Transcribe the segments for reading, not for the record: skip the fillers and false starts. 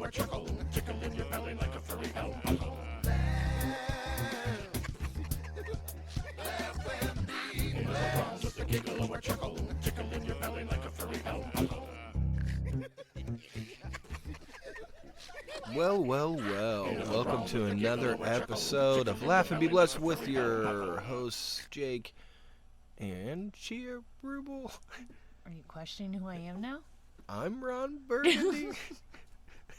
or chuckle, tickle in your belly like a furry belt buckle. Laugh wrongs with a giggle or chuckle, tickle in your belly like a furry belt buckle. Well, welcome to another episode of Laugh and Be Blessed with your hosts, Jake and Chia Ruble. Are you questioning who I am now? I'm Ron Burgundy.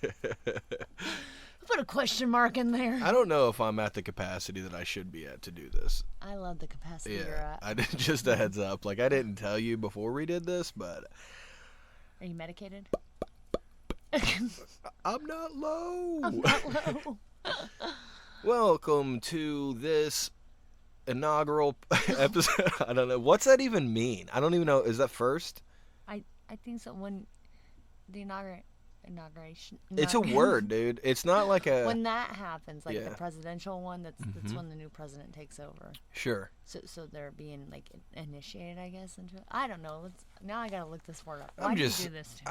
Put a question mark in there. I don't know if I'm at the capacity that I should be at to do this. I love the capacity you're at. I did just a heads up. Like, I didn't tell you before we did this, but... Are you medicated? I'm not low. I'm not low. Welcome to this inaugural episode. I don't know. What's that even mean? I don't even know. Is that first? I think so. When the inauguration. It's a word, dude. It's not like a... When that happens, like Yeah. the presidential one, that's when the new president takes over. Sure. So they're being like initiated, I guess, into it. I don't know. Now I gotta look this word up. Why I'm do just, you do this to me?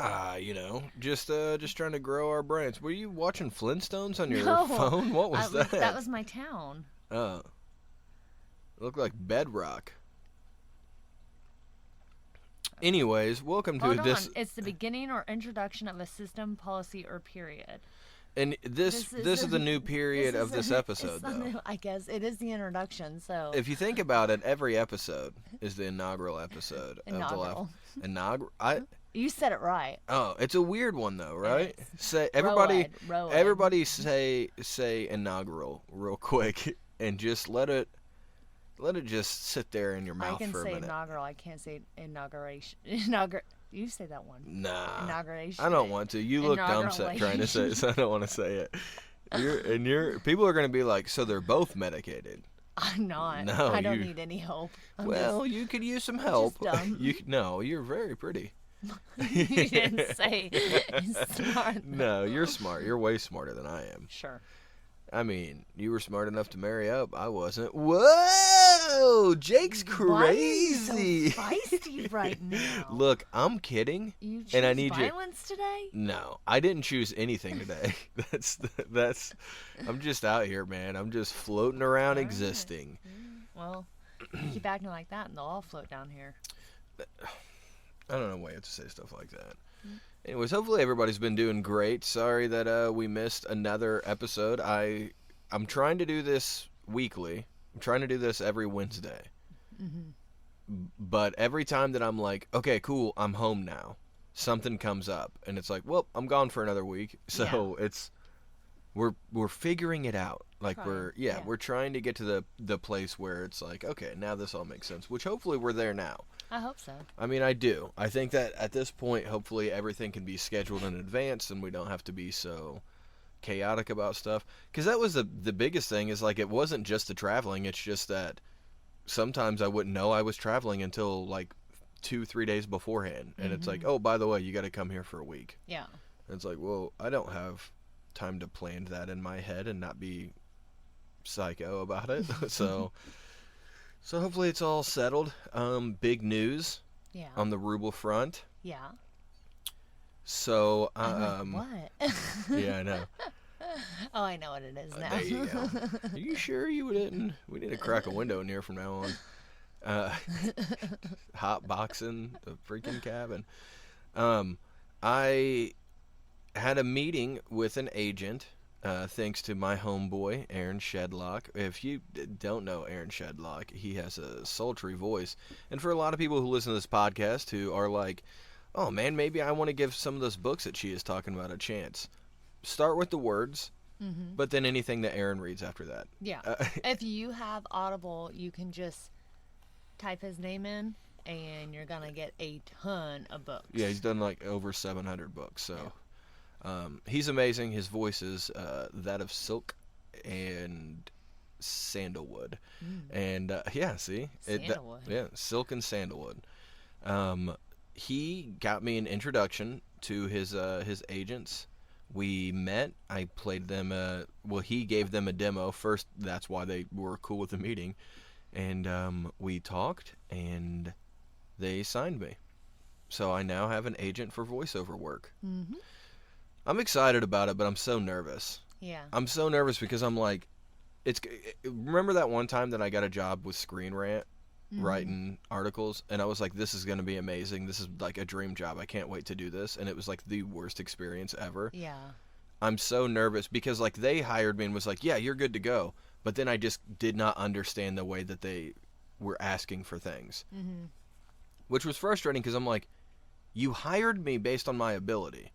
just trying to grow our brains. Were you watching Flintstones on your No. phone? What was that? That was my town. Oh. It looked like bedrock. Anyways, welcome to Hold this. on. It's the beginning or introduction of a system, policy, or period. And this is the new period of this episode, it's not though. new, I guess it is the introduction. So If you think about it, every episode is the inaugural episode Inaugural. of the inaugural. You said it right. Oh, it's a weird one though, right? is. Say Road. everybody say inaugural real quick and just let it just sit there in your I mouth can for a say minute. inaugural. I can't say inauguration. You say that one. Nah, Inauguration. I don't want to. You look dumb trying to say it, so I don't want to say it. People are gonna be like, so they're both medicated. I'm not. No, I don't you- need any help. You could use some help. dumb. No, you're very pretty. You didn't say smart. No, you're smart. You're way smarter than I am. Sure. I mean, you were smart enough to marry up. I wasn't. Whoa! Jake's crazy. Why are you so feisty right now? Look, I'm kidding. You choose and I need you- violence today? No, I didn't choose anything today. That's. I'm just out here, man. I'm just floating around Alright. existing. Well, you keep acting like that, and they'll all float down here. I don't know why you have to say stuff like that. Anyways, hopefully everybody's been doing great. Sorry that we missed another episode. I'm trying to do this weekly. I'm trying to do this every Wednesday. But every time that I'm like, okay, cool, I'm home now, something comes up, and it's like, well, I'm gone for another week. So it's we're figuring it out. Like Trying, we're trying to get to the place where it's like, okay, now this all makes sense. Which hopefully we're there now. I hope so. I mean, I do. I think that at this point, hopefully everything can be scheduled in advance and we don't have to be so chaotic about stuff. Because that was the biggest thing is, like, it wasn't just the traveling. It's just that sometimes I wouldn't know I was traveling until, like, 2-3 days beforehand. And it's like, oh, by the way, you got to come here for a week. Yeah. And it's like, well, I don't have time to plan that in my head and not be psycho about it. So hopefully it's all settled. Big news Yeah. on the Ruble front. Yeah. So, What? yeah, I know. Oh, I know what it is now. There you go. Are you sure you didn't? We need to crack a window in here from now on. Hot boxing the freaking cabin. I had a meeting with an agent. Thanks to my homeboy, Aaron Shedlock. If you don't know Aaron Shedlock, he has a sultry voice. And for a lot of people who listen to this podcast who are like, oh man, maybe I want to give some of those books that she is talking about a chance. Start with the words, but then anything that Aaron reads after that. Yeah. If you have Audible, you can just type his name in, and you're going to get a ton of books. Yeah, he's done like over 700 books, so... he's amazing. His voice is that of silk and sandalwood. And see? Sandalwood. Silk and sandalwood. He got me an introduction to his agents. We met. I played them. He gave them a demo first. That's why they were cool with the meeting. And we talked, and they signed me. So I now have an agent for voiceover work. I'm excited about it, but I'm so nervous. Yeah. I'm so nervous because I'm like, remember that one time that I got a job with Screen Rant, writing articles, and I was like, this is going to be amazing. This is like a dream job. I can't wait to do this. And it was like the worst experience ever. Yeah. I'm so nervous because like they hired me and was like, yeah, you're good to go. But then I just did not understand the way that they were asking for things, which was frustrating because I'm like, you hired me based on my ability.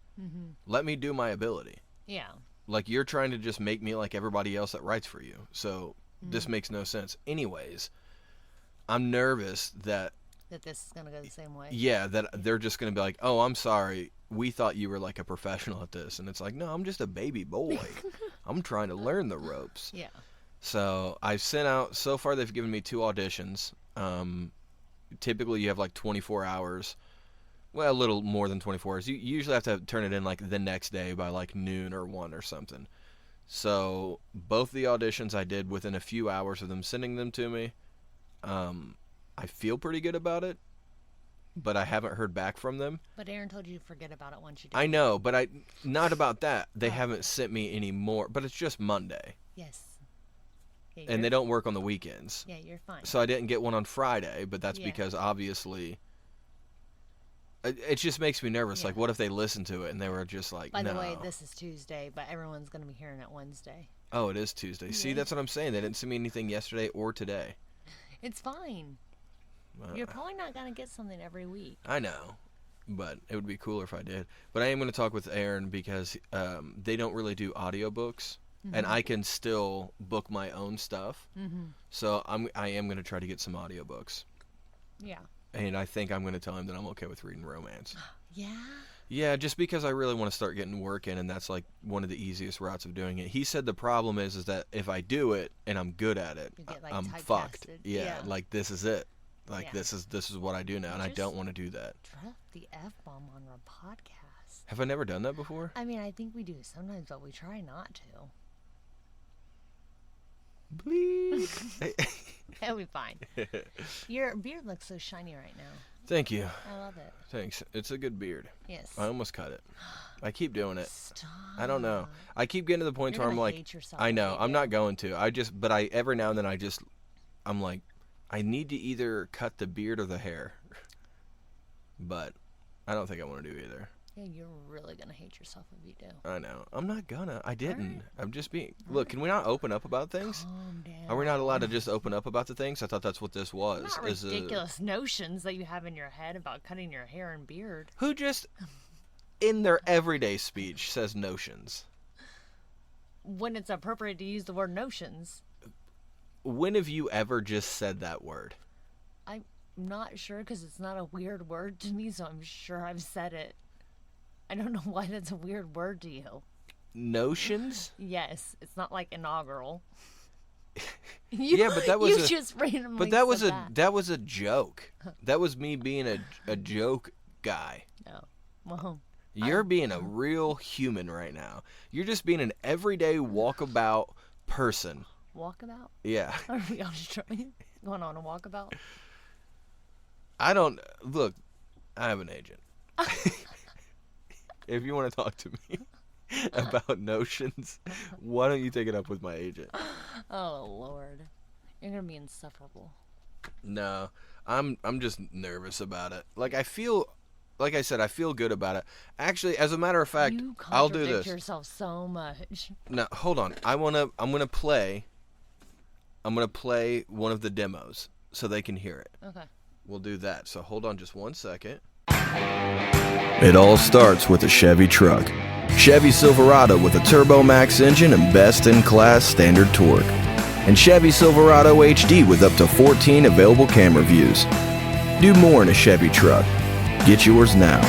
Let me do my ability. Yeah. Like, you're trying to just make me like everybody else that writes for you. So this makes no sense. Anyways, I'm nervous that this is going to go the same way. Yeah, that they're just going to be like, oh, I'm sorry. We thought you were like a professional at this. And it's like, no, I'm just a baby boy. I'm trying to learn the ropes. Yeah. So I've sent out, so far they've given me 2 auditions. Typically you have like 24 hours. Well, a little more than 24 hours. You usually have to turn it in like the next day by like noon or 1 or something. So both the auditions I did within a few hours of them sending them to me. I feel pretty good about it, but I haven't heard back from them. But Aaron told you to forget about it once you did. I know, but not about that. They haven't sent me any more, but it's just Monday. Yes. Yeah, And they don't work on the weekends. Yeah, you're fine. So I didn't get one on Friday, but that's because obviously it just makes me nervous. Yeah. Like, what if they listened to it and they were just like, By no. the way, this is Tuesday, but everyone's going to be hearing it Wednesday. Oh, it is Tuesday. See, Yeah. that's what I'm saying. They didn't send me anything yesterday or today. It's fine. You're probably not going to get something every week. I know, but it would be cooler if I did. But I am going to talk with Aaron because they don't really do audiobooks, and I can still book my own stuff. So I am going to try to get some audiobooks. Yeah. And I think I'm going to tell him that I'm okay with reading romance. Yeah? Yeah, just because I really want to start getting work in, and that's like one of the easiest routes of doing it. He said the problem is that if I do it and I'm good at it, You get, like, I'm typecasted. fucked. Yeah, Yeah. like this is it. Like Yeah. this is what I do now, and I Just- don't want to do that. Drop the F-bomb on our podcast. Have I never done that before? I mean, I think we do sometimes, but we try not to. Bleep. It'll be fine. Your beard looks so shiny right now. Thank you. I love it. Thanks. It's a good beard. Yes. I almost cut it. I keep doing it. Stop. I don't know. I keep getting to the point You're where I'm gonna like, hate yourself I if know. you I'm do. not going to. But every now and then I'm like, I need to either cut the beard or the hair. But I don't think I want to do either. Yeah, you're really gonna hate yourself if you do. I know. I'm not gonna. I didn't. right. I'm just being. Look, can we not open up about things? Calm down. Are we not allowed to just open up about the things? I thought that's what this was. Not is ridiculous notions that you have in your head about cutting your hair and beard. Who just, in their everyday speech, says notions? When it's appropriate to use the word notions. When have you ever just said that word? I'm not sure because it's not a weird word to me, so I'm sure I've said it. I don't know why that's a weird word to you. Notions? Yes, it's not like inaugural. Yeah, but that was you a- just randomly But that was said that was a joke. That was me being a joke guy. No. Well, You're being a real human right now. You're just being an everyday walkabout person. walkabout? Yeah. Are we all just going on a walkabout? I don't look. I have an agent. If you want to talk to me about notions, why don't you take it up with my agent? Oh Lord, you're gonna be insufferable. No, I'm just nervous about it. Like I said, I feel good about it. Actually, as a matter of fact, You I'll do contradict this. yourself so much. No, hold on. I'm gonna play one of the demos so they can hear it. Okay. We'll do that. So hold on just 1 second. It all starts with a Chevy truck. Chevy Silverado with a Turbo Max engine and best-in-class standard torque. And Chevy Silverado HD with up to 14 available camera views. Do more in a Chevy truck. Get yours now.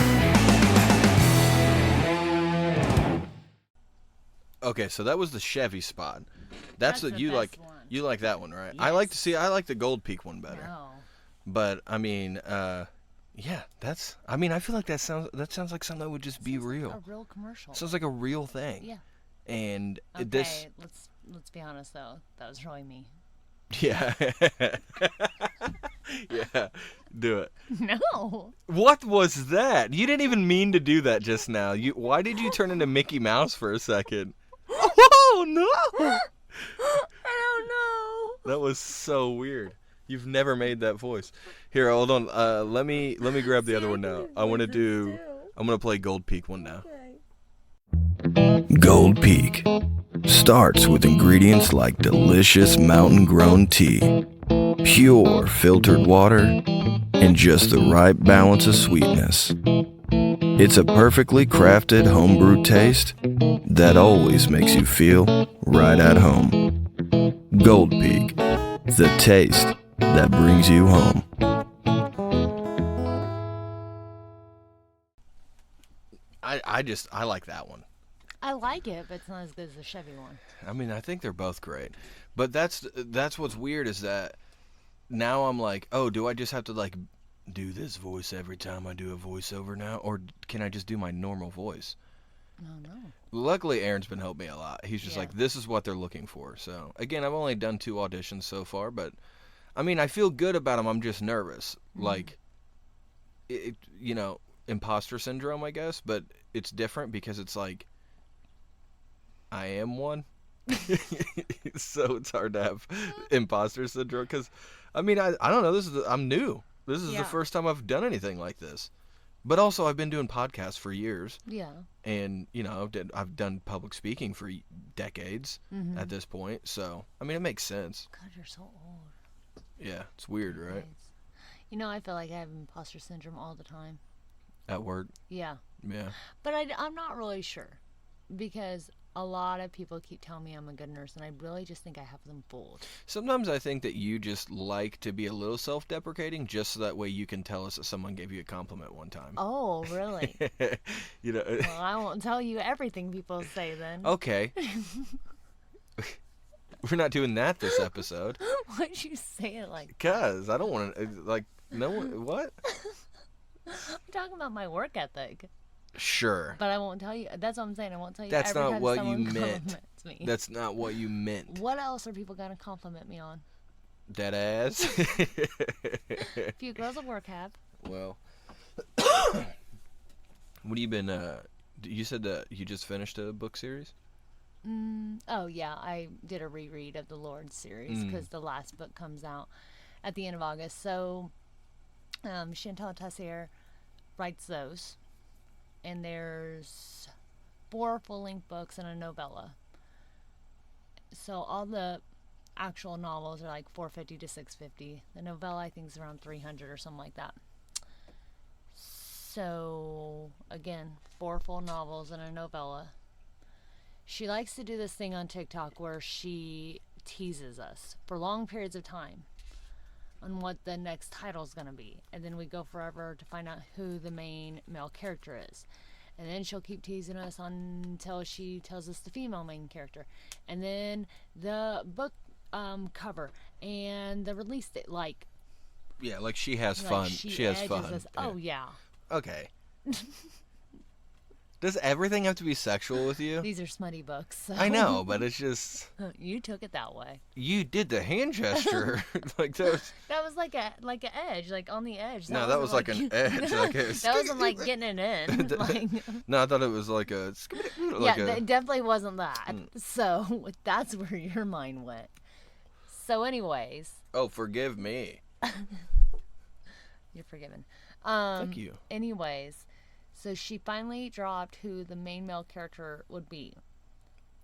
Okay, so that was the Chevy spot. That's the what you best like. one. You like that one, right? I like the Gold Peak one better. No. But I mean, yeah, I feel like that sounds like something that would just be real. A real commercial. Sounds like a real thing. Yeah. And Okay, this, let's be honest though. That was really me. yeah. Yeah, do it. No. What was that? You didn't even mean to do that just now. Why did you turn into Mickey Mouse for a second? Oh no! I don't know. That was so weird. You've never made that voice. Here, hold on. Let me grab the other one now. I want to do. I'm gonna play Gold Peak one now. Gold Peak starts with ingredients like delicious mountain-grown tea, pure filtered water, and just the right balance of sweetness. It's a perfectly crafted homebrew taste that always makes you feel right at home. Gold Peak, the taste that brings you home. I like that one. I like it, but it's not as good as the Chevy one. I mean, I think they're both great. But that's what's weird is that now I'm like, oh, do I just have to like do this voice every time I do a voiceover now, or can I just do my normal voice? Oh no. Luckily, Aaron's been helping me a lot. He's just Yeah. like, this is what they're looking for. So again, I've only done 2 auditions so far, but I mean, I feel good about them. I'm just nervous, like, imposter syndrome, I guess. But it's different because it's like I am one. So it's hard to have imposter syndrome because, I mean, I don't know. I'm new. This is the Yeah. first time I've done anything like this. But also, I've been doing podcasts for years, Yeah. and I've done public speaking for decades at this point. So I mean, it makes sense. God, you're so old. Yeah, it's weird, right? I feel like I have imposter syndrome all the time. At work, Yeah. yeah. But I'm not really sure because a lot of people keep telling me I'm a good nurse, and I really just think I have them fooled. Sometimes I think that you just like to be a little self-deprecating, just so that way you can tell us that someone gave you a compliment one time. Oh, really? Well, I won't tell you everything people say then. Okay. We're not doing that this episode. Why'd you say it like Cause I don't want to no one. What? I'm talking about my work ethic. Sure. But I won't tell you. That's what I'm saying. I won't tell you That's every not time what someone you meant. compliments me. That's not what you meant. What else are people going to compliment me on? Dead ass. A few girls at work have. Well, what have you been? You said that you just finished a book series. Oh, yeah. I did a reread of the Lord series because the last book comes out at the end of August. So Chantal Tessier writes those. And there's 4 full-length books and a novella. So all the actual novels are like $450 to $650. The novella I think is around $300 or something like that. So again, 4 full novels and a novella. She likes to do this thing on TikTok where she teases us for long periods of time on what the next title is going to be, and then we go forever to find out who the main male character is, and then she'll keep teasing us until she tells us the female main character, and then the book cover and the release date. Like, Yeah, like she has fun. She has edges fun. us. Oh yeah. Okay. Does everything have to be sexual with you? These are smutty books. So. I know, but it's just You took it that way. you did the hand gesture like that. That was like an edge, like on the edge. No, that was like an edge. Like that wasn't like getting it in. Like, No, I thought it was like a. it definitely wasn't that. So that's where your mind went. So, anyways, Oh, forgive me. you're forgiven. Thank you. Anyways, so she finally dropped who the main male character would be.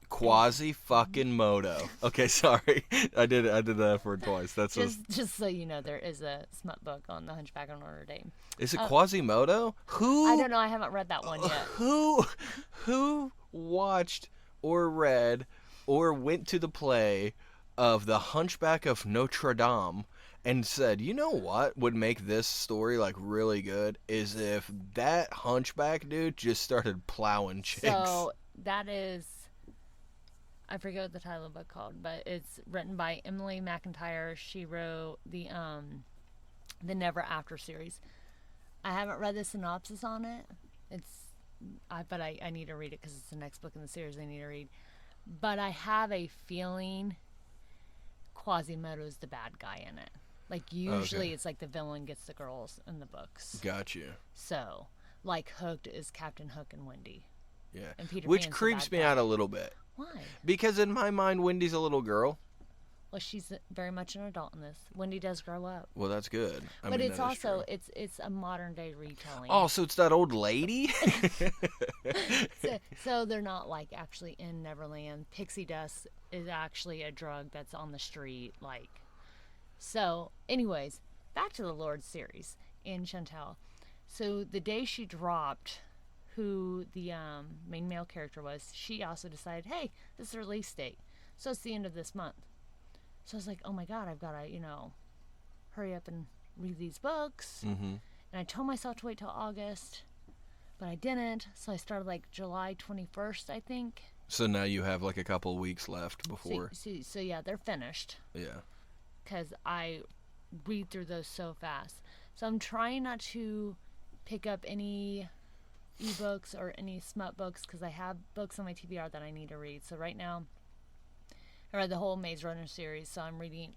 Quasi fucking Moto. Okay, sorry. I did that for twice. That's Just so you know, there is a smut book on The Hunchback of Notre Dame. Is it Quasimodo? Who? I don't know. I haven't read that one yet. Who watched or read or went to the play of The Hunchback of Notre Dame and said, you know what would make this story like really good is if that hunchback dude just started plowing chicks. So that is, I forget what the title of the book called, but it's written by Emily McIntyre. She wrote the Never After series. I haven't read the synopsis on it. But I need to read it because it's the next book in the series I need to read. But I have a feeling Quasimodo's the bad guy in it. Like usually Okay. it's like the villain gets the girls in the books. Got you. So, like Hooked is Captain Hook and Wendy. Yeah. And Peter Which Pan's the creeps bad me guy. out a little bit. Why? Because in my mind, Wendy's a little girl. Well, she's very much an adult in this. Wendy does grow up. Well, that's good. I But mean, it's that is also true. it's a modern day retelling. Oh, so it's that old lady? So they're not like actually in Neverland. Pixie dust is actually a drug that's on the street. Like, so anyways, back to the Lord series in Chantel. So the day she dropped who the main male character was, she also decided, hey, this is the release date. So it's the end of this month. So I was like, oh my God, I've got to, hurry up and read these books. Mm-hmm. And I told myself to wait till August, but I didn't. So I started like July 21st, I think. So now you have like a couple weeks left before. So yeah, they're finished Yeah. because I read through those so fast. So I'm trying not to pick up any ebooks or any smut books because I have books on my TBR that I need to read. So right now, I read the whole Maze Runner series, so I'm reading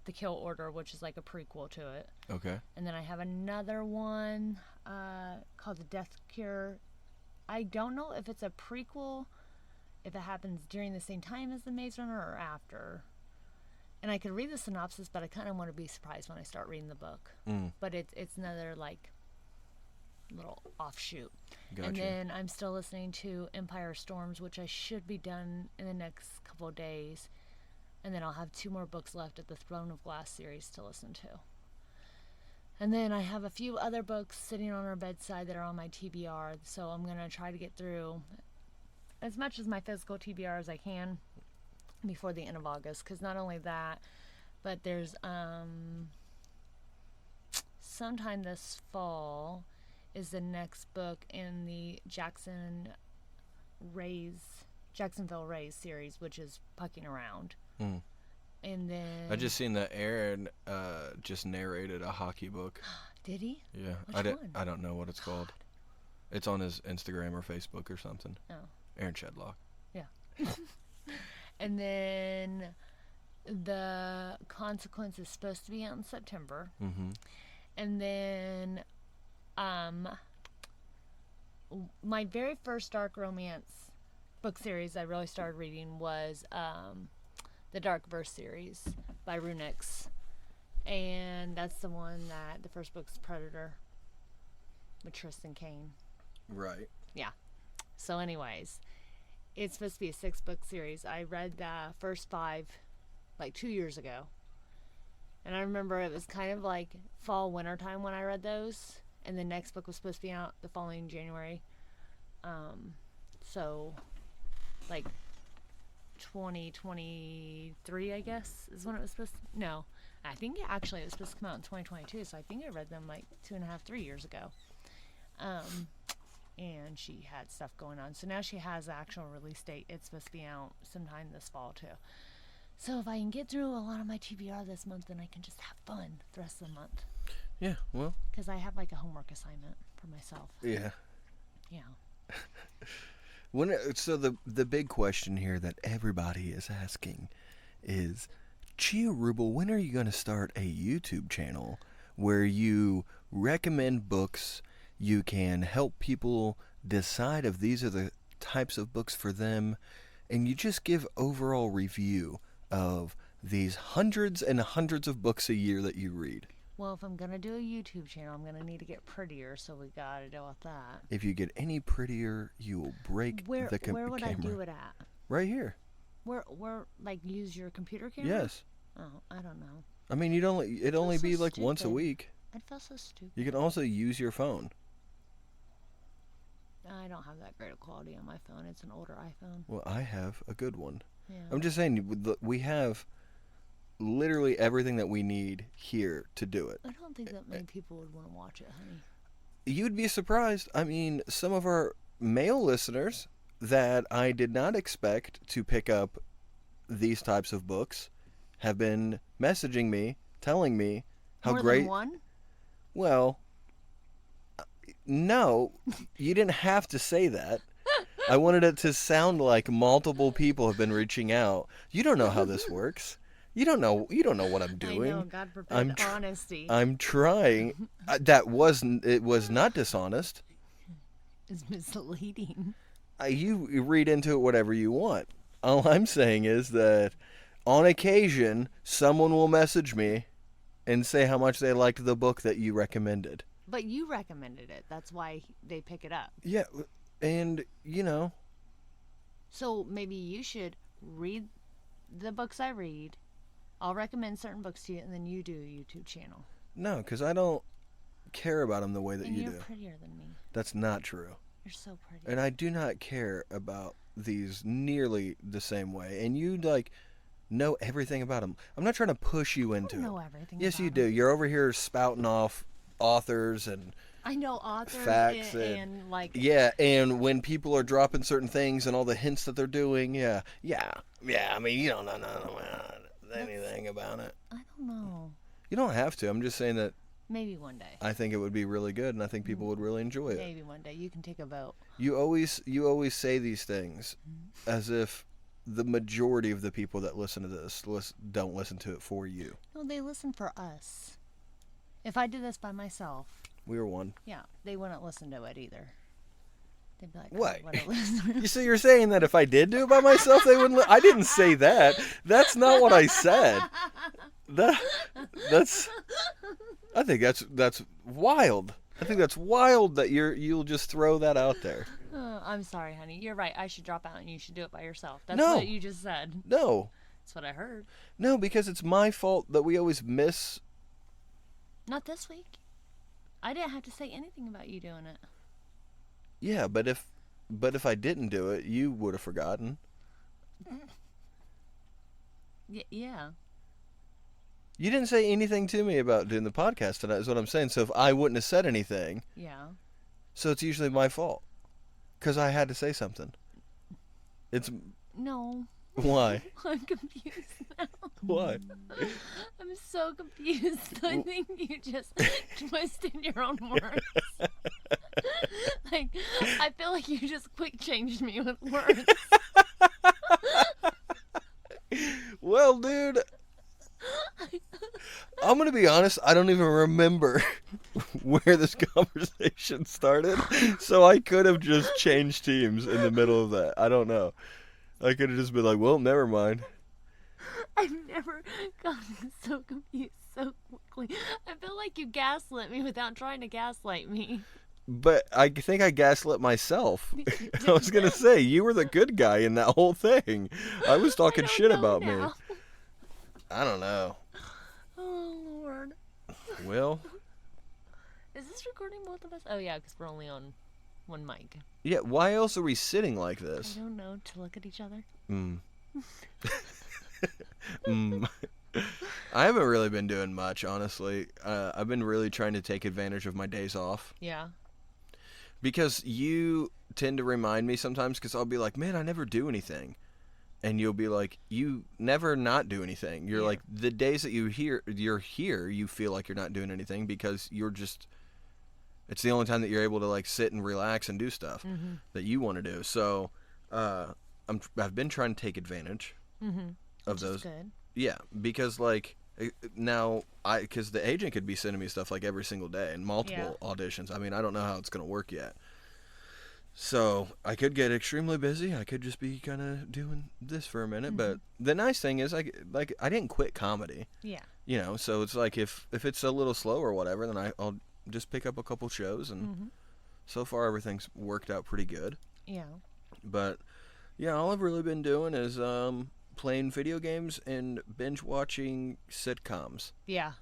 The Kill Order, which is like a prequel to it. Okay. And then I have another one called The Death Cure. I don't know if it's a prequel, if it happens during the same time as The Maze Runner or after. And I could read the synopsis, but I kind of want to be surprised when I start reading the book. Mm. But it's another like little offshoot. Gotcha. And then I'm still listening to Empire Storms, which I should be done in the next couple of days. And then I'll have 2 more books left at the Throne of Glass series to listen to. And then I have a few other books sitting on our bedside that are on my TBR. So I'm going to try to get through as much as my physical TBR as I can before the end of August. Because not only that, but there's sometime this fall is the next book in the Jacksonville Rays series, which is Pucking Around. Mm. And then I just seen that Aaron just narrated a hockey book. did he? Yeah. Which one? I don't know what it's called. It's on his Instagram or Facebook or something. Oh. Aaron Shedlock. Yeah. And then The Consequence is supposed to be out in September. Mm-hmm. And then my very first dark romance book series I really started reading was the Dark Verse series by Runix. And that's the one that the first book's Predator with Tristan Kane. Right. Yeah. So anyways, it's supposed to be a 6-book series. I read the first 5 like 2 years ago. And I remember it was kind of like fall, winter time when I read those. And the next book was supposed to be out the following January. So, like 2023, I guess, is when it was supposed to. No, I think actually it was supposed to come out in 2022. So I think I read them like 2.5, 3 years ago. And she had stuff going on. So now she has the actual release date. It's supposed to be out sometime this fall, too. So if I can get through a lot of my TBR this month, then I can just have fun the rest of the month. Yeah, well. Because I have like a homework assignment for myself. Yeah. Yeah. So the big question here that everybody is asking is, Chia Ruble, when are you going to start a YouTube channel where you recommend books, you can help people decide if these are the types of books for them, and you just give overall review of these hundreds and hundreds of books a year that you read? Well, if I'm going to do a YouTube channel, I'm going to need to get prettier, so we got to deal with that. If you get any prettier, you will break the camera. Where would I do it at? Right here. Where, like, use your computer camera? Yes. Oh, I don't know. I mean, it'd only so be like once a stupid. week. I'd feel so stupid. You can also use your phone. I don't have that great of quality on my phone. It's an older iPhone. Well, I have a good one. Yeah. I'm just saying, we have literally everything that we need here to do it. I don't think that many people would want to watch it, honey. You'd be surprised. I mean, some of our male listeners that I did not expect to pick up these types of books have been messaging me, telling me how More great. than one? Well, no, you didn't have to say that. I wanted it to sound like multiple people have been reaching out. You don't know how this works. You don't know what I'm I doing. know, God forbid, honesty I'm trying. It was not dishonest. is misleading. You read into it whatever you want. All I'm saying is that on occasion, someone will message me and say how much they liked the book that you recommended. But you recommended it. That's why they pick it up. Yeah, and So maybe you should read the books I read. I'll recommend certain books to you, and then you do a YouTube channel. no, because I don't care about them the way that And you you're do. prettier than me. That's not true. You're so pretty. And I do not care about these nearly the same way. And you know everything about them. I'm not trying to push you into I don't know it. everything. Yes, about you do. them. You're over here spouting off authors and I know authors facts and like. yeah, and when people are dropping certain things and all the hints that they're doing, yeah. I mean, you don't know anything about it. I don't know. You don't have to. I'm just saying that Maybe one day. I think it would be really good, and I think people would really enjoy it. Maybe one day you can take a vote. You always say these things as if the majority of the people that listen to this don't listen to it for you. No, they listen for us. If I did this by myself, We were one. yeah, they wouldn't listen to it either. They'd be like, What? "Oh, what a listener." So you're saying that if I did do it by myself, they wouldn't? I didn't say that. That's not what I said. That's. I think that's wild. I think that's wild that you'll just throw that out there. I'm sorry, honey. You're right. I should drop out and you should do it by yourself. That's No. what you just said. No, That's what I heard. no, because it's my fault that we always miss. Not this week. I didn't have to say anything about you doing it. Yeah, but if I didn't do it, you would have forgotten. Yeah. You didn't say anything to me about doing the podcast tonight, is what I'm saying. So if I wouldn't have said anything, Yeah. so it's usually my fault. Because I had to say something. It's... No. Why? I'm confused now. Why? I'm so confused. I think you just twisted your own words. Like, I feel like you just quick changed me with words. Well, dude, I'm going to be honest. I don't even remember where this conversation started. So I could have just changed teams in the middle of that. I don't know. I could have just been like, well, never mind. I've never gotten so confused so quickly. I feel like you gaslit me without trying to gaslight me. But I think I gaslit myself. I was going to say, you were the good guy in that whole thing. I was talking shit about me. I don't know. Oh, Lord. Well, Is this recording both of us? Oh, yeah, because we're only on one mic. yeah, why else are we sitting like I this? don't know, to look at each other. I haven't really been doing much, honestly. I've been really trying to take advantage of my days off. Yeah. Because you tend to remind me sometimes, because I'll be like, man, I never do anything. And you'll be like, you never not do anything. You're like, the days that you're here, you feel like you're not doing anything because you're just, it's the only time that you're able to like sit and relax and do stuff that you want to do. So I've been trying to take advantage of those. Good. Yeah, because like now because the agent could be sending me stuff like every single day and multiple auditions. I mean, I don't know how it's going to work yet. So I could get extremely busy. I could just be kind of doing this for a minute. But the nice thing is, I didn't quit comedy. Yeah. You know, so it's like if it's a little slow or whatever, then I'll just pick up a couple shows, and so far everything's worked out pretty good. Yeah. But yeah, all I've really been doing is playing video games and binge watching sitcoms. Yeah.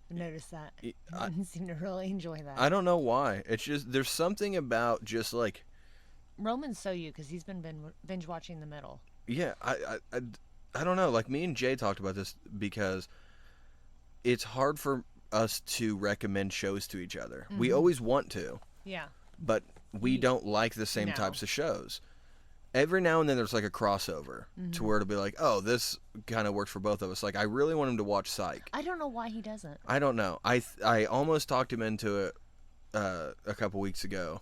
I've noticed that. I seem to really enjoy that. I don't know why. It's just there's something about just like Roman's so you because he's been binge watching The Middle. yeah, I don't know. Like me and Jay talked about this because it's hard for us to recommend shows to each other. We always want to. Yeah. But we don't like the same No. types of shows. Every now and then there's like a crossover to where it'll be like, oh, this kind of works for both of us. Like I really want him to watch Psych. I don't know why he doesn't. I don't know. I almost talked him into it a couple weeks ago,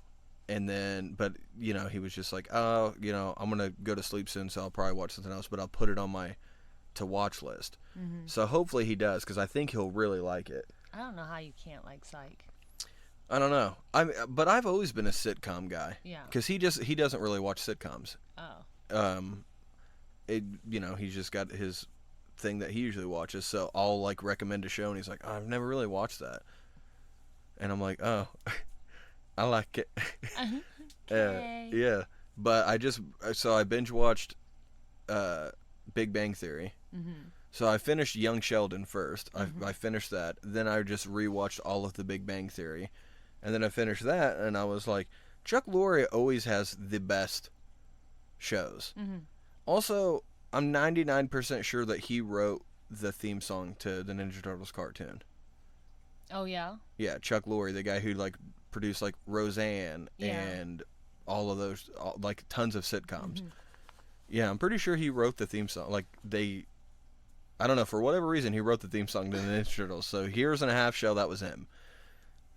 and then but he was just like, oh, I'm gonna go to sleep soon, so I'll probably watch something else. But I'll put it on my to watch list. Mm-hmm. So hopefully he does, because I think he'll really like it. I don't know how you can't like Psych. I don't know. But I've always been a sitcom guy. Yeah. Because he doesn't really watch sitcoms. Oh. He's just got his thing that he usually watches. So I'll like recommend a show, and he's like, oh, I've never really watched that. And I'm like, oh, I like it. Okay. Yeah. But I binge watched Big Bang Theory. Mm-hmm. So I finished Young Sheldon first. I finished that. Then I just rewatched all of the Big Bang Theory. And then I finished that, and I was like, Chuck Lorre always has the best shows. Mm-hmm. Also, I'm 99% sure that he wrote the theme song to the Ninja Turtles cartoon. Oh, yeah? Yeah, Chuck Lorre, the guy who like produced like Roseanne and all of those, like tons of sitcoms. Mm-hmm. Yeah, I'm pretty sure he wrote the theme song. Like I don't know, for whatever reason, he wrote the theme song to the Ninja Turtles. So Heroes and a Half Shell, that was him.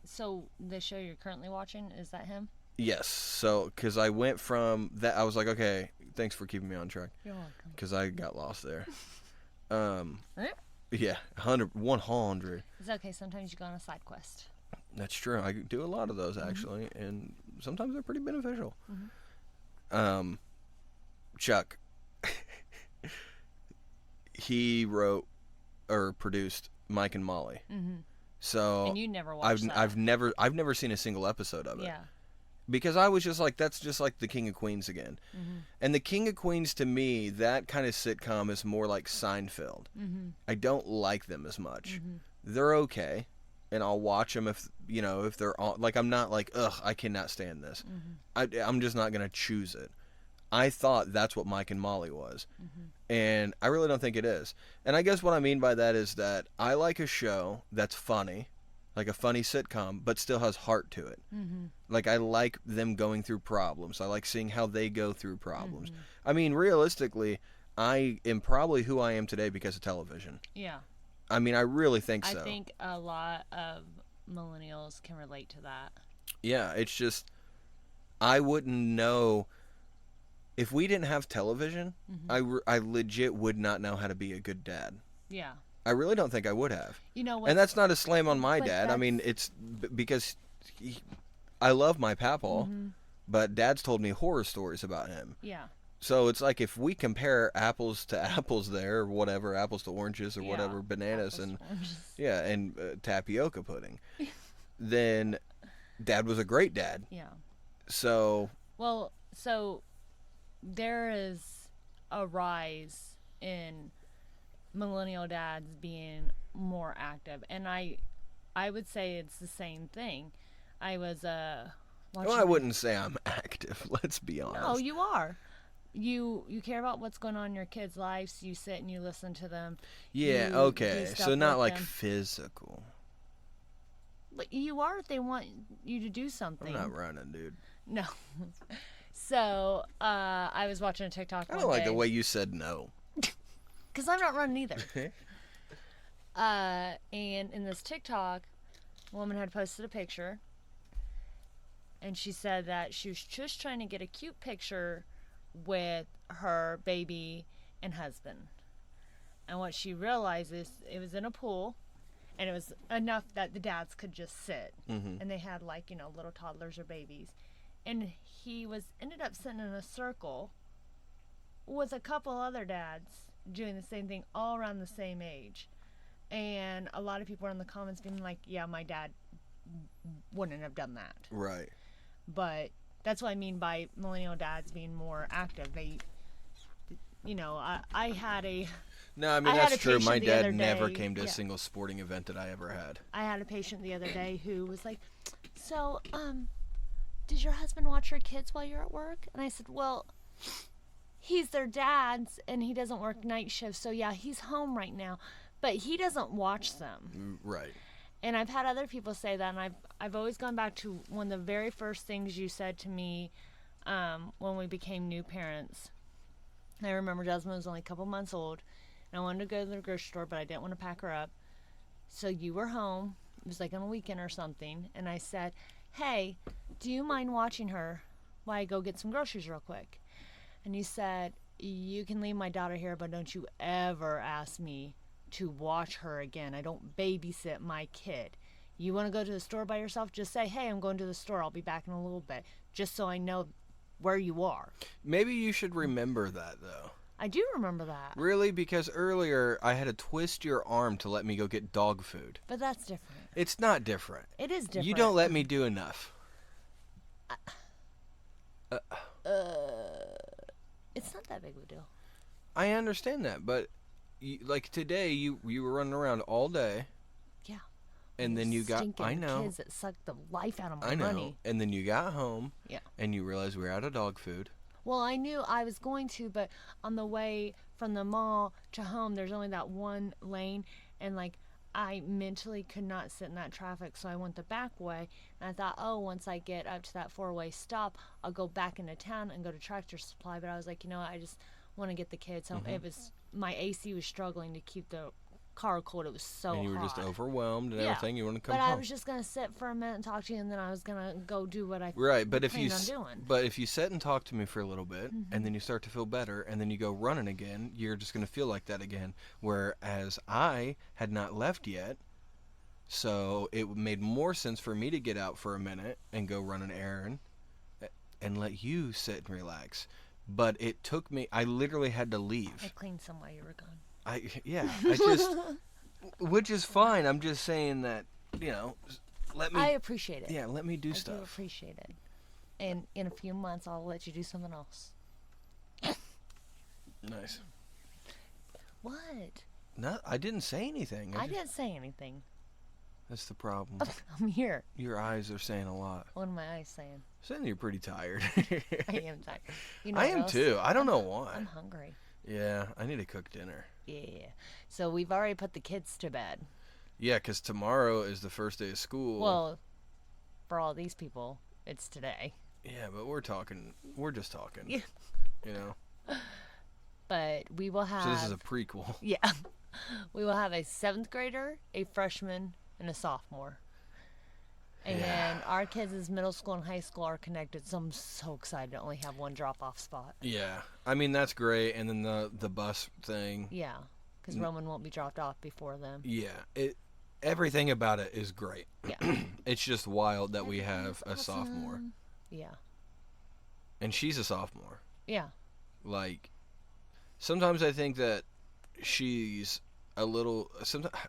So the show you're currently watching, is that him? Yes. So, because I went from that, I was like, okay, thanks for keeping me on track. You're welcome. Because I got lost there. Right? Yeah, 100. It's okay. Sometimes you go on a side quest. That's true. I do a lot of those, actually, and sometimes they're pretty beneficial. Mm-hmm. Chuck, he wrote or produced Mike and Molly. Mm-hmm. So And you never watched that. I've never seen a single episode of it. Yeah. Because I was just like, that's just like the King of Queens again. Mm-hmm. And the King of Queens, to me, that kind of sitcom is more like Seinfeld. Mm-hmm. I don't like them as much. Mm-hmm. They're okay, and I'll watch them if they're on. Like, I'm not like, ugh, I cannot stand this. Mm-hmm. I'm just not going to choose it. I thought that's what Mike and Molly was. Mm-hmm. And I really don't think it is. And I guess what I mean by that is that I like a show that's funny, like a funny sitcom, but still has heart to it. Mm-hmm. Like, I like them going through problems. I like seeing how they go through problems. Mm-hmm. I mean, realistically, I am probably who I am today because of television. Yeah. I mean, I really think so. I think a lot of millennials can relate to that. Yeah, it's just, I wouldn't know. If we didn't have television, I legit would not know how to be a good dad. Yeah. I really don't think I would have. You know what? And that's not a slam on my But dad. I mean, it's because I love my papaw, but Dad's told me horror stories about him. Yeah. So it's like if we compare apples to apples there, or whatever, apples to oranges or Yeah, whatever, bananas apples and to oranges. yeah, and tapioca pudding, then Dad was a great dad. Yeah. So Well, so there is a rise in millennial dads being more active, and I would say it's the same thing. I was watching. well, I wouldn't say I'm active. Let's be honest. No, you are. You care about what's going on in your kids' lives. You sit and you listen to them. Yeah. you Okay. do So stuff not with like them. physical. But you are if they want you to do something. I'm not running, dude. No. So I was watching a TikTok I one don't like day. the way you said no. Because I'm not running either. And in this TikTok, a woman had posted a picture, and she said that she was just trying to get a cute picture with her baby and husband. And what she realized is it was in a pool, and it was enough that the dads could just sit. Mm-hmm. And they had little toddlers or babies. And he ended up sitting in a circle with a couple other dads doing the same thing all around the same age. And a lot of people were in the comments being like, yeah, my dad wouldn't have done that. Right. But that's what I mean by millennial dads being more active. They, I had a No, I mean, I had that's a true. My patient the other dad never day- came to a yeah. single sporting event that I ever had. I had a patient the other day who was like, so, did your husband watch your kids while you're at work? And I said, well, he's their dad's and he doesn't work night shifts. So yeah, he's home right now, but he doesn't watch them. Right. And I've had other people say that, and I've always gone back to one of the very first things you said to me when we became new parents. I remember Desmond was only a couple months old, and I wanted to go to the grocery store, but I didn't want to pack her up. So you were home. It was like on a weekend or something, and I said, hey, do you mind watching her while I go get some groceries real quick? And you said, you can leave my daughter here, but don't you ever ask me to watch her again. I don't babysit my kid. You want to go to the store by yourself? Just say, hey, I'm going to the store. I'll be back in a little bit. Just so I know where you are. Maybe you should remember that, though. I do remember that. Really? Because earlier I had to twist your arm to let me go get dog food. But that's different. It's not different. It is different. You don't let me do enough. It's not that big of a deal. I understand that, but like today, you were running around all day. Yeah. And then you got, Stinking I know. kids that suck the life out of my I know. money. And then you got home. Yeah. And you realized we were out of dog food. Well, I knew I was going to, but on the way from the mall to home, there's only that one lane, and like I mentally could not sit in that traffic, so I went the back way, and I thought, oh, once I get up to that 4-way stop, I'll go back into town and go to Tractor Supply. But I was like, I just want to get the kids home. It was, my AC was struggling to keep the car cold. It was so hot. And you were just overwhelmed and Yeah. everything. You want to come But home. I was just gonna sit for a minute and talk to you, and then I was gonna go do what I Right, but if planned on doing. but if you sit and talk to me for a little bit, and then you start to feel better, and then you go running again, you're just going to feel like that again. Whereas I had not left yet, so it made more sense for me to get out for a minute and go run an errand, and let you sit and relax. But it took me. I literally had to leave. I cleaned some while you were gone. I just, which is fine. I'm just saying that, let me. I appreciate it. Yeah, let me do I stuff. do appreciate it. And in a few months, I'll let you do something else. Nice. What? No, I didn't say anything. I didn't say anything. That's the problem. I'm here. Your eyes are saying a lot. What am my eyes saying? Saying you're pretty tired. I am tired. You I what am else? too. I don't know why. I'm hungry. Yeah, I need to cook dinner. Yeah. So we've already put the kids to bed. Yeah, 'cause tomorrow is the first day of school. Well, for all these people, it's today. Yeah, but we're just talking. Yeah. You know? But we will have... So this is a prequel. Yeah. We will have a 7th grader, a freshman, and a sophomore. And Yeah. our kids' middle school and high school are connected, so I'm so excited to only have one drop-off spot. Yeah. I mean, that's great. And then the bus thing. Yeah, because Roman won't be dropped off before them. Yeah. Everything about it is great. Yeah. It's just wild that we have a sophomore. Yeah. And she's a sophomore. Yeah. Like, sometimes I think that she's a little...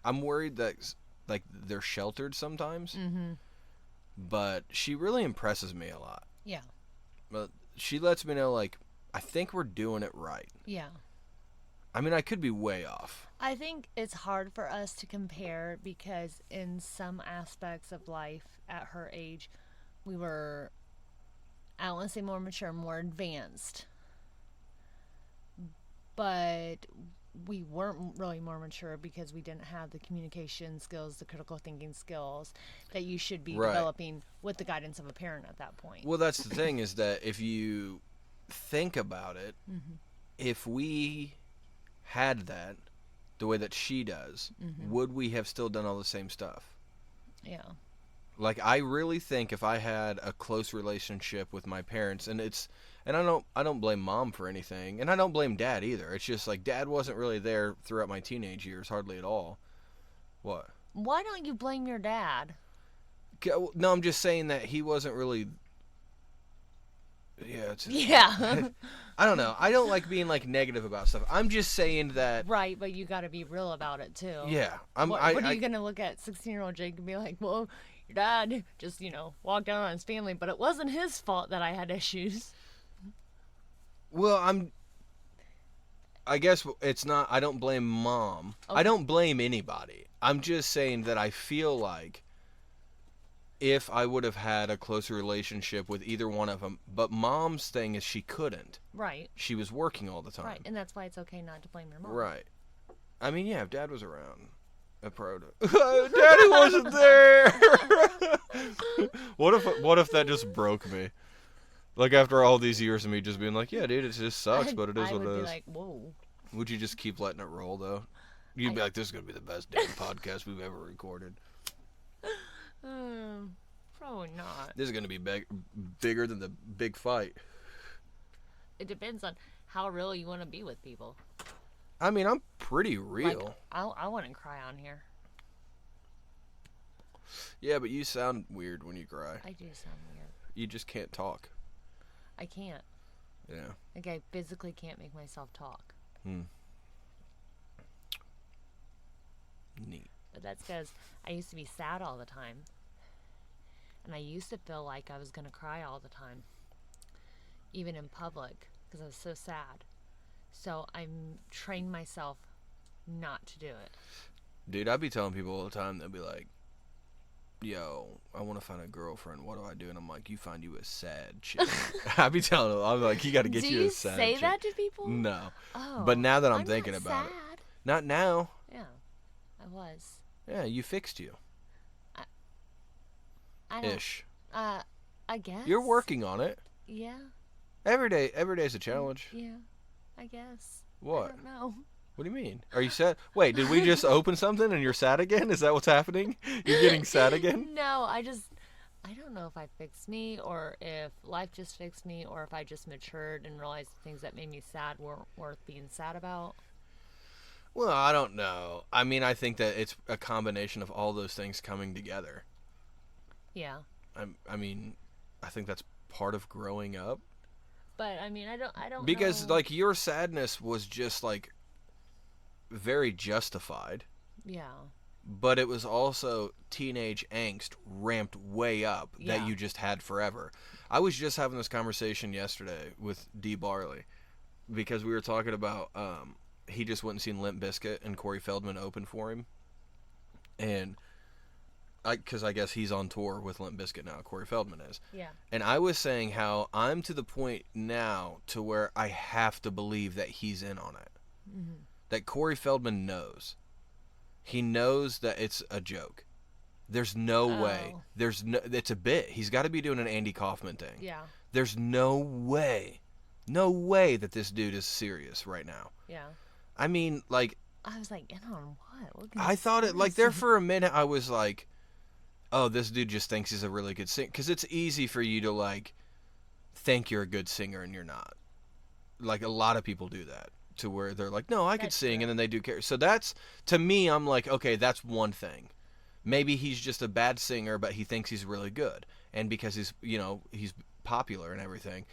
I'm worried that, like, they're sheltered sometimes. Mm-hmm. But she really impresses me a lot. Yeah. But she lets me know, like, I think we're doing it right. Yeah. I mean, I could be way off. I think it's hard for us to compare because in some aspects of life at her age, we were, I don't want to say more mature, more advanced. But we weren't really more mature because we didn't have the communication skills, the critical thinking skills that you should be Right. developing with the guidance of a parent at that point. Well, that's the thing is that if you think about it, if we had that the way that she does, would we have still done all the same stuff? Yeah. Like, I really think if I had a close relationship with my parents, and I don't blame mom for anything, and I don't blame dad either. It's just like dad wasn't really there throughout my teenage years, hardly at all. What? Why don't you blame your dad? No, I'm just saying that he wasn't really. Yeah. Yeah. I don't know. I don't like being like negative about stuff. I'm just saying that. Right, but you got to be real about it too. Yeah. What are you going to look at 16-year-old Jake and be like, well, your dad just, walked down on his family, but it wasn't his fault that I had issues. Well, I guess it's not. I don't blame mom. Okay. I don't blame anybody. I'm just saying that I feel like if I would have had a closer relationship with either one of them, but mom's thing is she couldn't. Right. She was working all the time. Right, and that's why it's okay not to blame your mom. Right. I mean, yeah, if dad was around, a pro. Daddy wasn't there. What if that just broke me? Like, after all these years of me just being like, yeah, dude, it just sucks, but it is what it I would is. be like, whoa. Would you just keep letting it roll, though? You'd be like, this is going to be the best damn podcast we've ever recorded. Probably not. This is going to be bigger than the big fight. It depends on how real you want to be with people. I mean, I'm pretty real. Like, I wouldn't cry on here. Yeah, but you sound weird when you cry. I do sound weird. You just can't talk. I can't. Yeah. Like, I physically can't make myself talk. Neat. But that's because I used to be sad all the time. And I used to feel like I was going to cry all the time. Even in public. Because I was so sad. So I'm trained myself not to do it. Dude, I'd be telling people all the time, they'll be like, yo, I want to find a girlfriend. What do I do? And I'm like, you find you a sad chick. I'd be telling them, I'm like, you got to get you a sad chick. Do you say that to people? No. Oh. But now that I'm not thinking about sad. it. Not now. Yeah, I was. Yeah, you fixed you. I don't, Ish. I guess. You're working on it. Yeah. Every day's a challenge. Yeah, I guess. What? I don't know. What do you mean? Are you sad? Wait, did we just open something and you're sad again? Is that what's happening? You're getting sad again? No, I don't know if I fixed me or if life just fixed me or if I just matured and realized things that made me sad weren't worth being sad about. Well, I don't know. I mean, I think that it's a combination of all those things coming together. Yeah. I mean, I think that's part of growing up. But I mean, I don't Because know. like your sadness was just like very justified, Yeah. but it was also teenage angst ramped way up Yeah. that you just had forever. I was just having this conversation yesterday with D. Barley because we were talking about he just went and seen Limp Bizkit and Corey Feldman open for him, and because I guess he's on tour with Limp Bizkit now. Corey Feldman is. Yeah. And I was saying how I'm to the point now to where I have to believe that he's in on it. Mm-hmm. That Corey Feldman knows. He knows that it's a joke. There's no way. It's a bit. He's got to be doing an Andy Kaufman thing. Yeah. There's no way that this dude is serious right now. Yeah. I mean, like, I was like, in on what? I thought it, like, there for a minute I was like, oh, this dude just thinks he's a really good singer. Because it's easy for you to, like, think you're a good singer and you're not. Like, a lot of people do that. To where they're like, no, I could sing, true. and then they do care. So that's, to me, I'm like, okay, that's one thing. Maybe he's just a bad singer, but he thinks he's really good. And because he's, he's popular and everything.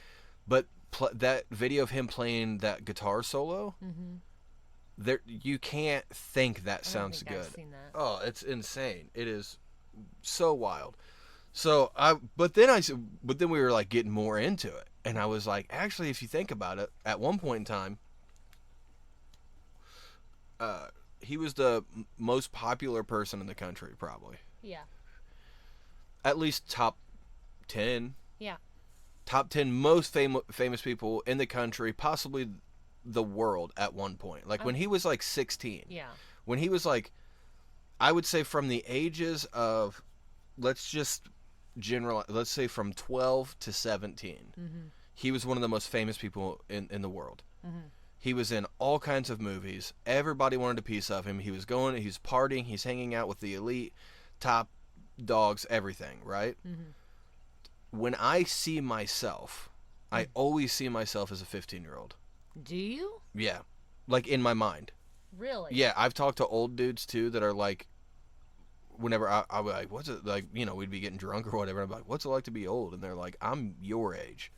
But that video of him playing that guitar solo, there you can't think that sounds good. I've seen that. Oh, it's insane. It is so wild. So but then we were like getting more into it, and I was like, actually, if you think about it, at one point in time, he was the most popular person in the country, probably. Yeah. At least top 10. Yeah. Top 10 most famous people in the country, possibly the world at one point. Like when he was like 16. Yeah. When he was like, I would say from the ages of, let's just generalize, let's say from 12 to 17. He was one of the most famous people in the world. He was in all kinds of movies. Everybody wanted a piece of him. He was partying, he's hanging out with the elite, top dogs, everything, right? When I see myself, I always see myself as a 15-year-old. Do you? Yeah. Like in my mind. Really? Yeah, I've talked to old dudes too that are like, whenever I was like, what's it like, we'd be getting drunk or whatever. I'm like, what's it like to be old? And they're like, I'm your age.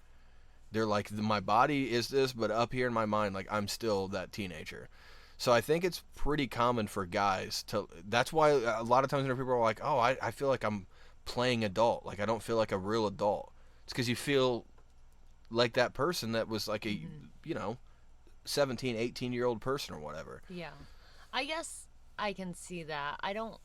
They're like, my body is this, but up here in my mind, like, I'm still that teenager. So I think it's pretty common for guys to, that's why a lot of times when people are like, oh, I feel like I'm playing adult. Like, I don't feel like a real adult. It's because you feel like that person that was like a, 17, 18-year-old person or whatever. Yeah. I guess I can see that. I don't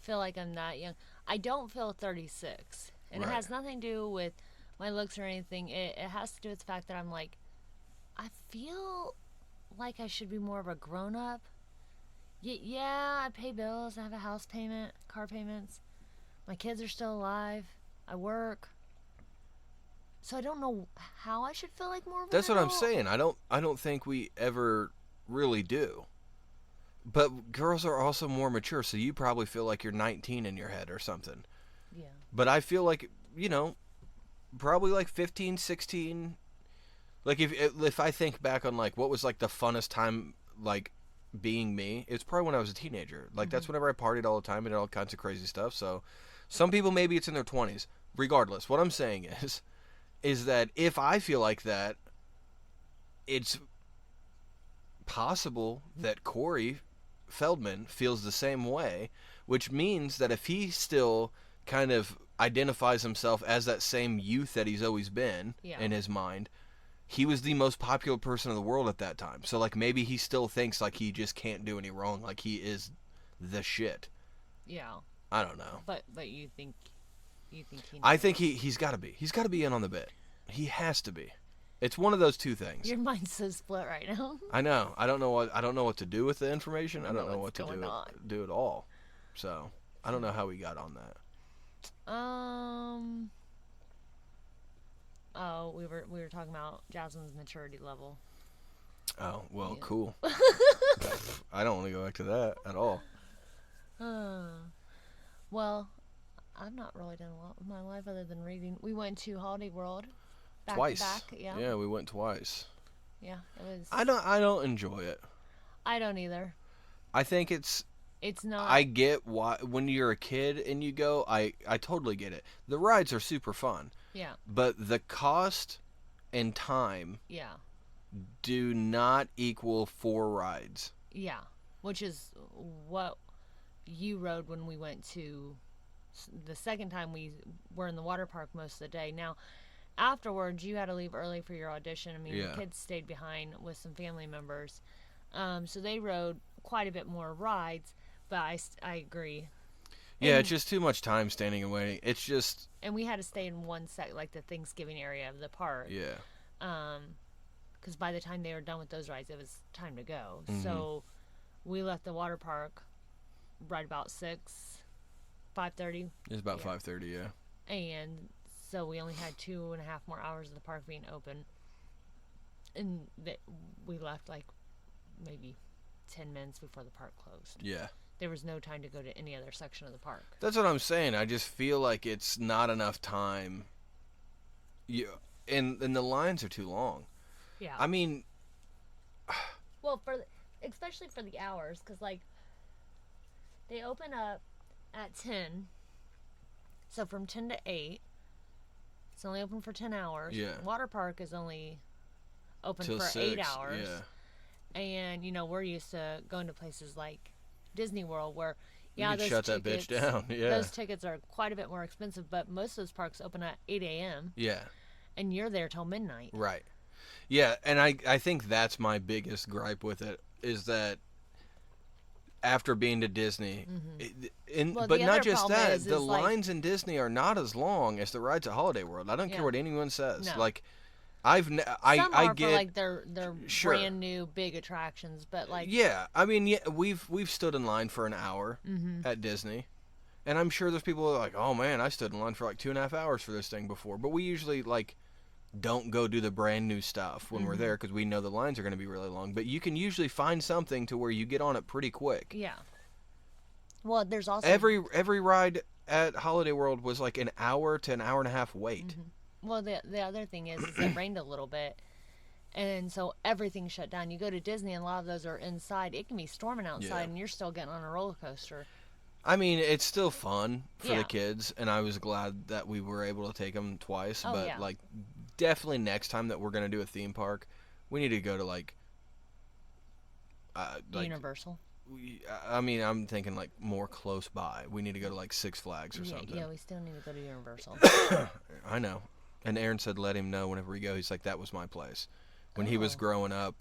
feel like I'm that young. I don't feel 36. And Right. it has nothing to do with my looks or anything. It has to do with the fact that I'm like, I feel like I should be more of a grown-up. Yeah, I pay bills. I have a house payment, car payments. My kids are still alive. I work. So I don't know how I should feel like more of an That's what I'm adult. saying. I don't think we ever really do. But girls are also more mature, so you probably feel like you're 19 in your head or something. Yeah. But I feel like, probably like 15, 16, Like if I think back on like what was like the funnest time like being me, it's probably when I was a teenager. Like that's whenever I partied all the time and did all kinds of crazy stuff. So some people maybe it's in their 20s. Regardless, what I'm saying is that if I feel like that, it's possible that Corey Feldman feels the same way, which means that if he still kind of identifies himself as that same youth that he's always been in his mind, he was the most popular person in the world at that time. So like maybe he still thinks like he just can't do any wrong, like he is the shit. Yeah. I don't know. But you think he I think he's got to be. He's got to be in on the bit. He has to be. It's one of those two things. Your mind's so split right now. I know. I don't know what to do with the information. I don't know what to do at all. So I don't know how we got on that. Oh, we were talking about Jasmine's maturity level. Oh well, cool. I don't want to go back to that at all. Well, I've not really done a lot with my life other than reading. We went to Holiday World. Back Twice. To back, yeah. Yeah, we went twice. Yeah, it was. I don't enjoy it. I don't either. I think it's not. I get why when you're a kid and you go, I totally get it. The rides are super fun. Yeah. But the cost and time do not equal 4 rides. Yeah. Which is what you rode when we went to the second time we were in the water park most of the day. Now, afterwards, you had to leave early for your audition. I mean, the kids stayed behind with some family members. So they rode quite a bit more rides, but I agree. Yeah, it's just too much time standing and waiting. It's just... And we had to stay in one like the Thanksgiving area of the park. Yeah. Because by the time they were done with those rides, it was time to go. So we left the water park right about 5:30. It's about 5:30, yeah. And so we only had 2.5 more hours of the park being open. And we left like maybe 10 minutes before the park closed. Yeah. There was no time to go to any other section of the park. That's what I'm saying. I just feel like it's not enough time. And the lines are too long. Yeah. I mean... Well, especially for the hours, because, like, they open up at 10. So from 10 to 8, it's only open for 10 hours. Yeah. Water park is only open Till for 6, 8 hours. Yeah. And, we're used to going to places like Disney World where, you could shut that bitch down. Yeah. Those tickets are quite a bit more expensive, but most of those parks open at 8 a.m. Yeah. And you're there till midnight. Right. Yeah, and I think that's my biggest gripe with it, is that after being to Disney, but not just that, the lines in Disney are not as long as the rides at Holiday World. I don't care what anyone says. No. Like, Some are get for like their sure. brand new big attractions, but like I mean we've stood in line for an hour at Disney, and I'm sure there's people who are like, oh man, I stood in line for like 2.5 hours for this thing before. But we usually like don't go do the brand new stuff when we're there because we know the lines are going to be really long. But you can usually find something to where you get on it pretty quick. Yeah. Well, there's also every ride at Holiday World was like an hour to an hour and a half wait. Well, the other thing is it rained a little bit, and so everything shut down. You go to Disney, and a lot of those are inside. It can be storming outside, and you're still getting on a roller coaster. I mean, it's still fun for the kids, and I was glad that we were able to take them twice. But like, definitely next time that we're gonna do a theme park, we need to go to like Universal. I mean, I'm thinking like more close by. We need to go to like Six Flags or something. Yeah, we still need to go to Universal. I know. And Aaron said let him know whenever we go. He's like, that was my place. When he was growing up,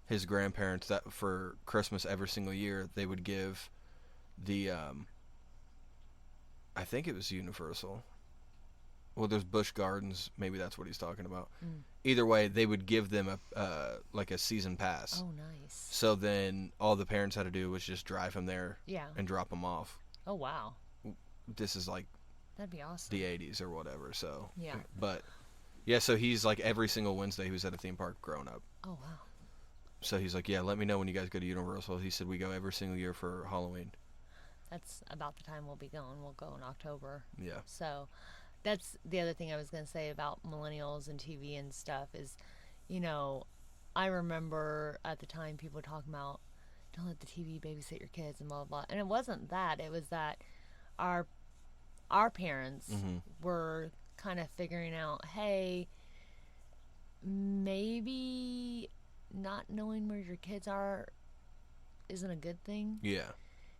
his grandparents, that for Christmas every single year, they would give the, I think it was Universal. Well, there's Busch Gardens. Maybe that's what he's talking about. Either way, they would give them a season pass. Oh, nice. So then all the parents had to do was just drive him there and drop him off. Oh, wow. This is like that'd be awesome. the 80s or whatever. So yeah. But yeah, so he's like every single Wednesday he was at a theme park growing up. Oh, wow. So he's like, yeah, let me know when you guys go to Universal. He said we go every single year for Halloween. That's about the time we'll be going. We'll go in October. Yeah. So that's the other thing I was going to say about millennials and TV and stuff is I remember at the time people talking about, don't let the TV babysit your kids and blah, blah, blah. And it wasn't that. It was that our parents were kind of figuring out, hey, maybe not knowing where your kids are isn't a good thing. Yeah.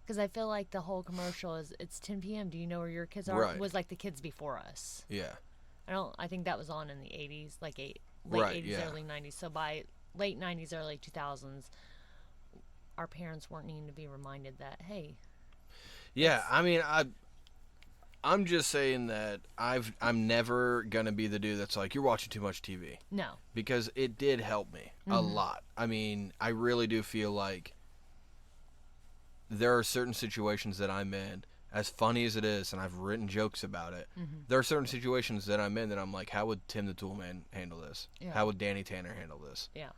Because I feel like the whole commercial is, it's 10 p.m. Do you know where your kids are? Right. Was like the kids before us. Yeah. I think that was on in the 80s, like late Right, 80s, yeah. early 90s. So by late 90s, early 2000s, our parents weren't needing to be reminded that, hey. Yeah, I mean, I'm just saying that I'm never gonna be the dude that's like, you're watching too much TV. No. Because it did help me a lot. I mean, I really do feel like there are certain situations that I'm in, as funny as it is, and I've written jokes about it. There are certain situations that I'm in that I'm like, how would Tim the Toolman handle this? Yeah. How would Danny Tanner handle this? Yeah.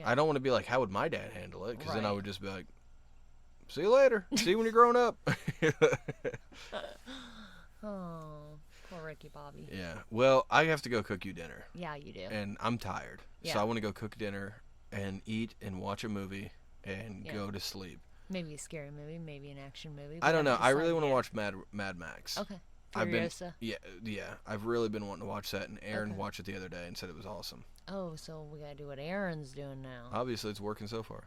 I don't want to be like, how would my dad handle it? Because then I Right. would just be like, see you later. See you when you're grown up. Oh, poor Ricky Bobby. Yeah. Well, I have to go cook you dinner. Yeah, you do. And I'm tired. So Yeah. I want to go cook dinner and eat and watch a movie and Yeah. go to sleep. Maybe a scary movie, maybe an action movie. I don't know. I really want to watch. watch Mad Max. Okay. I've been Furiosa. yeah. I've really been wanting to watch that, and Aaron Okay. watched it the other day and said it was awesome. Oh, so we gotta do what Aaron's doing now. Obviously, it's working so far.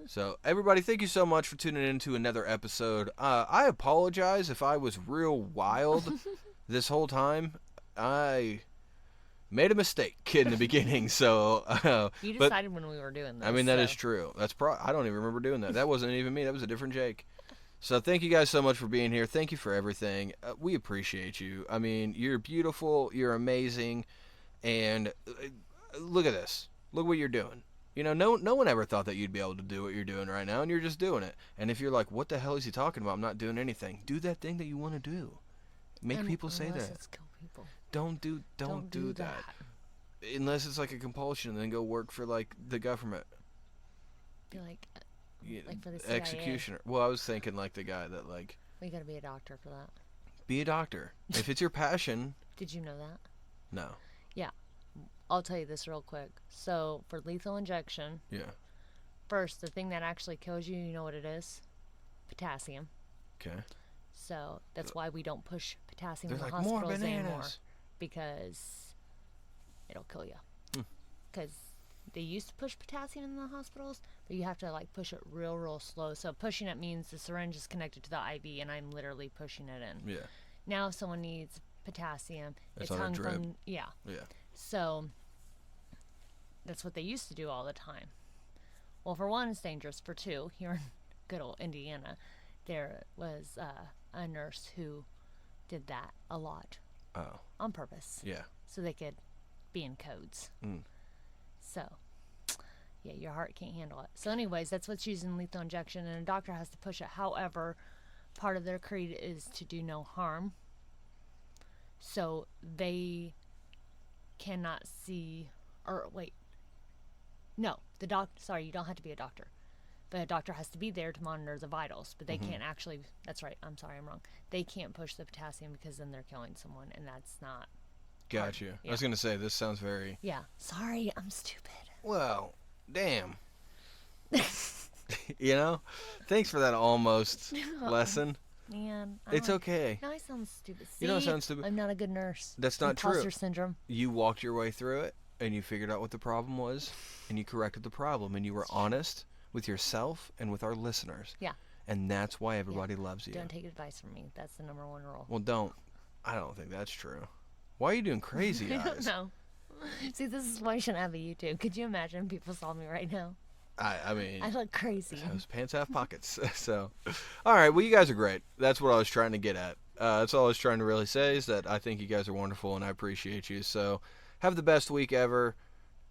So, everybody, thank you so much for tuning in to another episode. I apologize if I was real wild this whole time. I made a mistake in the beginning, so. You but, decided when we were doing this. I mean, that so. is true. I don't even remember doing that. That wasn't even me. That was a different Jake. So thank you guys so much for being here. Thank you for everything. We appreciate you. I mean, you're beautiful. You're amazing. And look at this. Look what you're doing. You know, no one ever thought that you'd be able to do what you're doing right now, and you're just doing it. And if you're like, what the hell is he talking about? I'm not doing anything. Do that thing that you want to do. Make people say Unless that. It's kill people. Don't do that. Unless it's like a compulsion, then go work for like the government. Be like for the CIA. Executioner. Well, I was thinking like the guy that like. We gotta be a doctor for that. Be a doctor. If it's your passion. Did you know that? No. Yeah. I'll tell you this real quick. So for lethal injection, Yeah. first the thing that actually kills you, you know what it is? Potassium. Okay. So that's why we don't push potassium They're in the like, more hospitals anymore, bananas. because it'll kill you. Because they used to push potassium in the hospitals, but you have to like push it real slow. So pushing it means the syringe is connected to the IV, and I'm literally pushing it in. Yeah. Now if someone needs potassium, It's it's on a hung drip. from Yeah. So that's what they used to do all the time. Well, for one, it's dangerous. For two, here in good old Indiana, there was a nurse who did that a lot Oh. on purpose, Yeah. so they could be in codes. So, yeah, your heart can't handle it. So anyways, that's what's used in lethal injection, and a doctor has to push it. However, part of their creed is to do no harm. So they cannot see, or wait, no, the doctor, sorry, you don't have to be a doctor. The doctor has to be there to monitor the vitals, but they can't actually, that's right, I'm sorry, I'm wrong. They can't push the potassium because then they're killing someone, and that's not. Got you. I was going to say, this sounds very... Yeah, sorry, I'm stupid. Well, damn. You know? Thanks for that almost lesson. Man, It's okay. Now I sound stupid. See, You don't sound stupid. I'm not a good nurse. That's not true. Imposter syndrome. You walked your way through it, and you figured out what the problem was, and you corrected the problem, and you were honest with yourself and with our listeners. Yeah. And that's why everybody loves you. Don't take advice from me. That's the number one rule. Well, don't. I don't think that's true. Why are you doing crazy I eyes? don't know. See, this is why I shouldn't have a YouTube. Could you imagine if people saw me right now? I mean, I look crazy. those pants have pockets. So, all right. Well, you guys are great. That's what I was trying to get at. That's all I was trying to really say is that I think you guys are wonderful and I appreciate you. So, have the best week ever.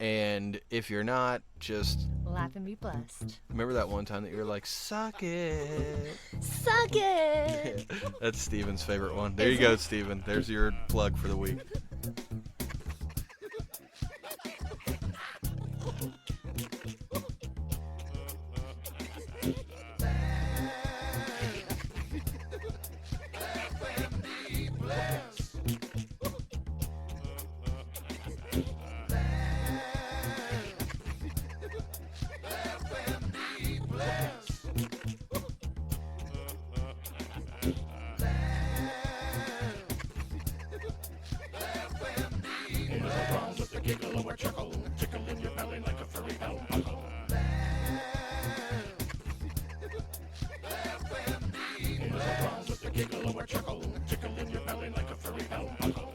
And if you're not, just Laugh and be blessed. remember that one time that you were like, suck it. Suck it! That's Steven's favorite one. There Is you go, it? Steven. There's your plug for the week. Be blessed. giggle or a chuckle, tickle in your belly like a furry belt buckle. Nothing wrong with the giggle or a chuckle, tickle in your belly like a furry belt buckle.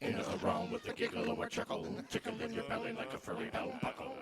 Ain't nothing wrong with the giggle or a chuckle, tickle in your belly like a furry belt buckle.